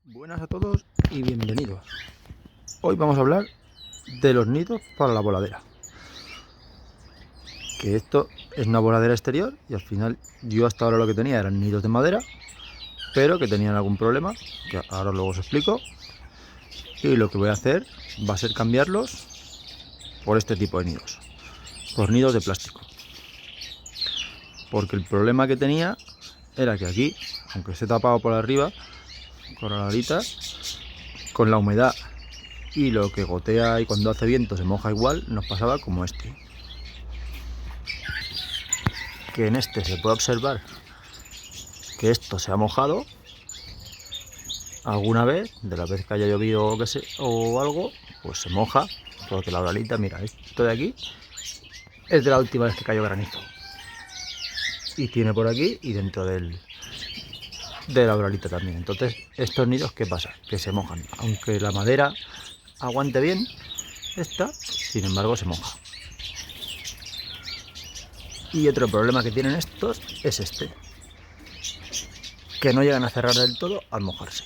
Buenas a todos y bienvenidos. Hoy vamos a hablar de los nidos para la voladera. Que esto es una voladera exterior y al final yo hasta ahora lo que tenía eran nidos de madera, pero que tenían algún problema, que ahora luego os explico. Y lo que voy a hacer va a ser cambiarlos por este tipo de nidos, por nidos de plástico. Porque el problema que tenía era que aquí, aunque esté tapado por arriba, con la larita, con la humedad y lo que gotea y cuando hace viento se moja igual, nos pasaba como este. Que en este se puede observar que esto se ha mojado alguna vez, de la vez que haya llovido o algo, pues se moja, porque la oralita, mira, esto de aquí es de la última vez que cayó granizo. Y tiene por aquí y dentro de la oralita también. Entonces, estos nidos, ¿qué pasa? Que se mojan. Aunque la madera aguante bien, esta, sin embargo, se moja. Y otro problema que tienen estos es este, que no llegan a cerrar del todo al mojarse.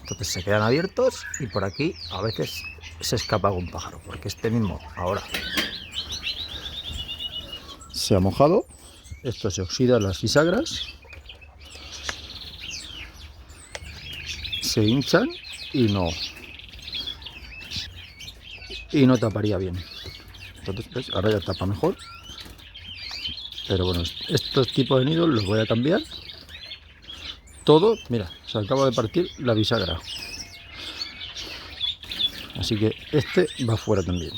Entonces se quedan abiertos y por aquí a veces se escapa algún pájaro, porque este mismo ahora se ha mojado, esto se oxida las bisagras, se hinchan y no taparía bien. Entonces, ¿ves? Ahora ya tapa mejor. Pero bueno, estos tipos de nidos los voy a cambiar. Todo, mira, se acaba de partir la bisagra. Así que este va fuera también.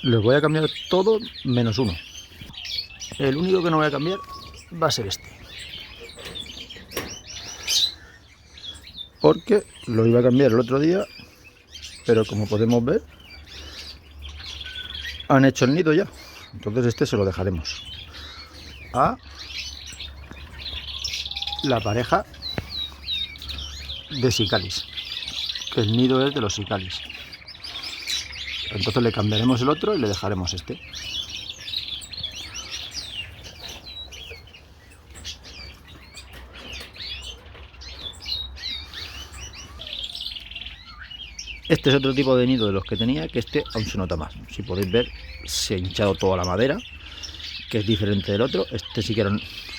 Los voy a cambiar todo menos uno. El único que no voy a cambiar va a ser este. Porque lo iba a cambiar el otro día, pero como podemos ver, han hecho el nido ya. Entonces este se lo dejaremos a la pareja de sicalis, que el nido es de los sicalis. Entonces le cambiaremos el otro y le dejaremos este. Este es otro tipo de nido de los que tenía, que este aún se nota más. Si podéis ver, se ha hinchado toda la madera, que es diferente del otro. Este sí que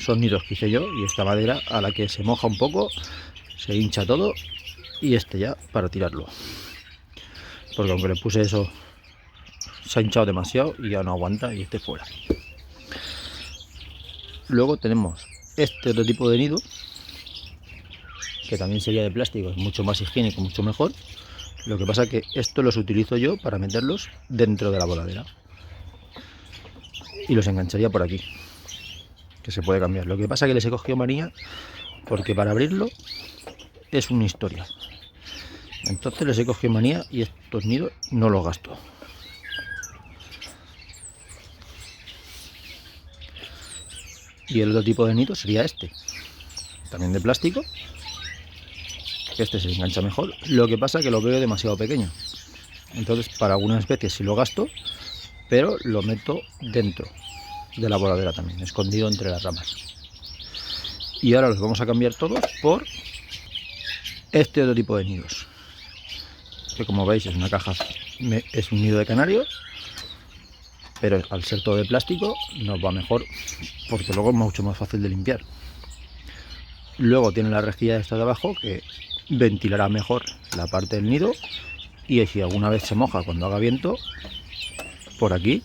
son nidos que hice yo, y esta madera a la que se moja un poco, se hincha todo, y este ya para tirarlo. Porque aunque le puse eso, se ha hinchado demasiado y ya no aguanta, y este fuera. Luego tenemos este otro tipo de nido, que también sería de plástico, es mucho más higiénico, mucho mejor. Lo que pasa que esto los utilizo yo para meterlos dentro de la voladera. Y los engancharía por aquí, que se puede cambiar. Lo que pasa que les he cogido manía, porque para abrirlo es una historia. Entonces les he cogido manía y estos nidos no los gasto. Y el otro tipo de nido sería este, también de plástico. Este se engancha mejor. Lo que pasa que lo veo demasiado pequeño. Entonces para algunas especies sí lo gasto, pero lo meto dentro de la voladera también, escondido entre las ramas. Y ahora los vamos a cambiar todos por este otro tipo de nidos, que como veis es una caja, es un nido de canario, pero al ser todo de plástico nos va mejor, porque luego es mucho más fácil de limpiar. Luego tiene la rejilla esta de abajo que ventilará mejor la parte del nido, y si alguna vez se moja cuando haga viento, por aquí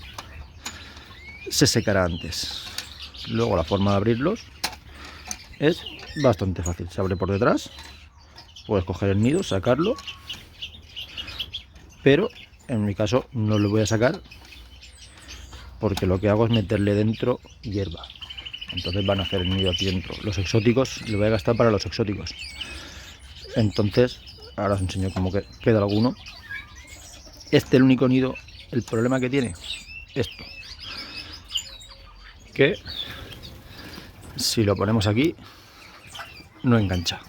se secará antes. Luego la forma de abrirlos es bastante fácil, se abre por detrás, puedes coger el nido, sacarlo, pero en mi caso no lo voy a sacar porque lo que hago es meterle dentro hierba. Entonces van a hacer el nido aquí dentro. Los exóticos lo voy a gastar para los exóticos. Entonces ahora os enseño cómo queda alguno. Este, el único nido, el problema que tiene esto, que si lo ponemos aquí no engancha.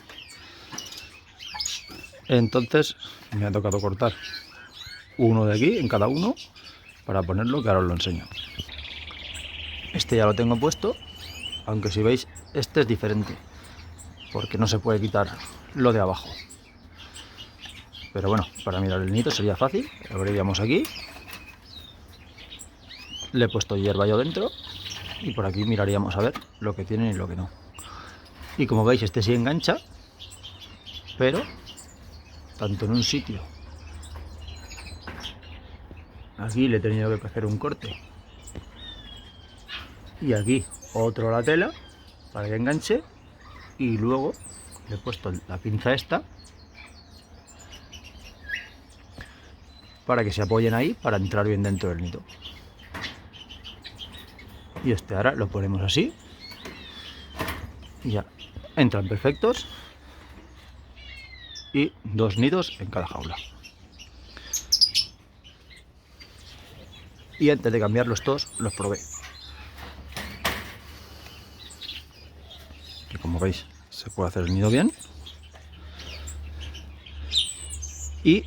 Entonces me ha tocado cortar uno de aquí en cada uno para ponerlo, que ahora os lo enseño. Este ya lo tengo puesto, aunque si veis este es diferente, porque no se puede quitar lo de abajo. Pero bueno, para mirar el nido sería fácil. Abriríamos aquí. Le he puesto hierba yo dentro. Y por aquí miraríamos a ver lo que tienen y lo que no. Y como veis, este sí engancha. Pero tanto en un sitio. Aquí le he tenido que hacer un corte. Y aquí otro la tela para que enganche. Y luego le he puesto la pinza esta para que se apoyen ahí para entrar bien dentro del nido. Y este ahora lo ponemos así y ya entran perfectos, y 2 nidos en cada jaula. Y antes de cambiarlos todos los probé, y como veis se puede hacer el nido bien. Y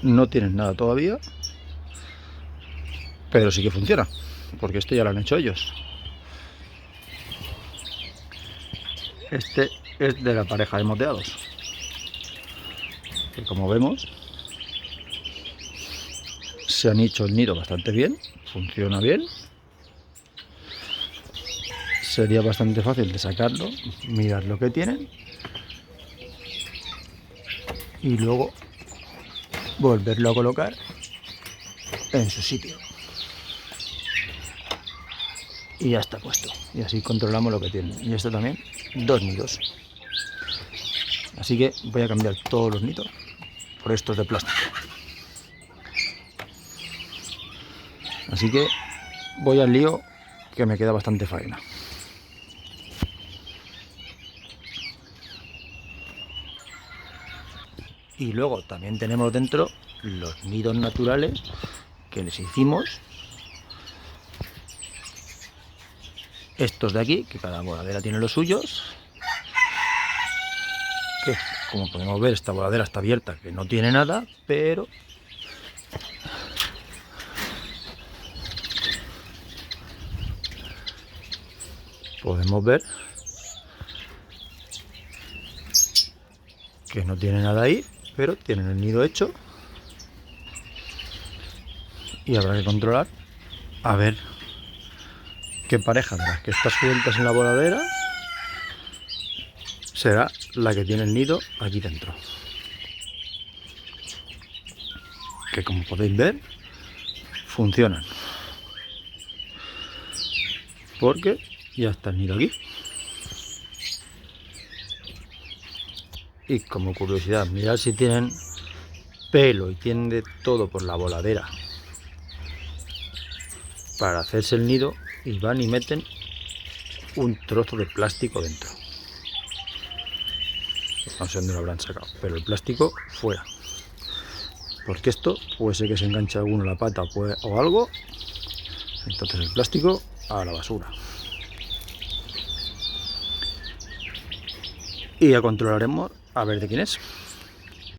no tienen nada todavía, pero sí que funciona, porque este ya lo han hecho ellos. Este es de la pareja de moteados, que como vemos se han hecho el nido bastante bien, funciona bien. Sería bastante fácil de sacarlo, mirar lo que tienen y luego volverlo a colocar en su sitio. Y ya está puesto. Y así controlamos lo que tienen. Y esto también, 2 nidos. Así que voy a cambiar todos los nidos por estos de plástico. Así que voy al lío, que me queda bastante faena. Y luego también tenemos dentro los nidos naturales que les hicimos. Estos de aquí, que cada voladera tiene los suyos. Que como podemos ver, esta voladera está abierta, que no tiene nada, pero podemos ver que no tiene nada ahí, pero tienen el nido hecho. Y habrá que controlar a ver qué pareja de las que está sueltas en la voladera será la que tiene el nido aquí dentro. Que como podéis ver, funcionan. Porque ya está el nido aquí. Y como curiosidad, mirad si tienen pelo y tienen de todo por la voladera para hacerse el nido, y van y meten un trozo de plástico dentro. No sé dónde lo habrán sacado, pero el plástico fuera, porque esto puede ser que se enganche alguno la pata o algo. Entonces el plástico a la basura. Y ya controlaremos a ver de quién es.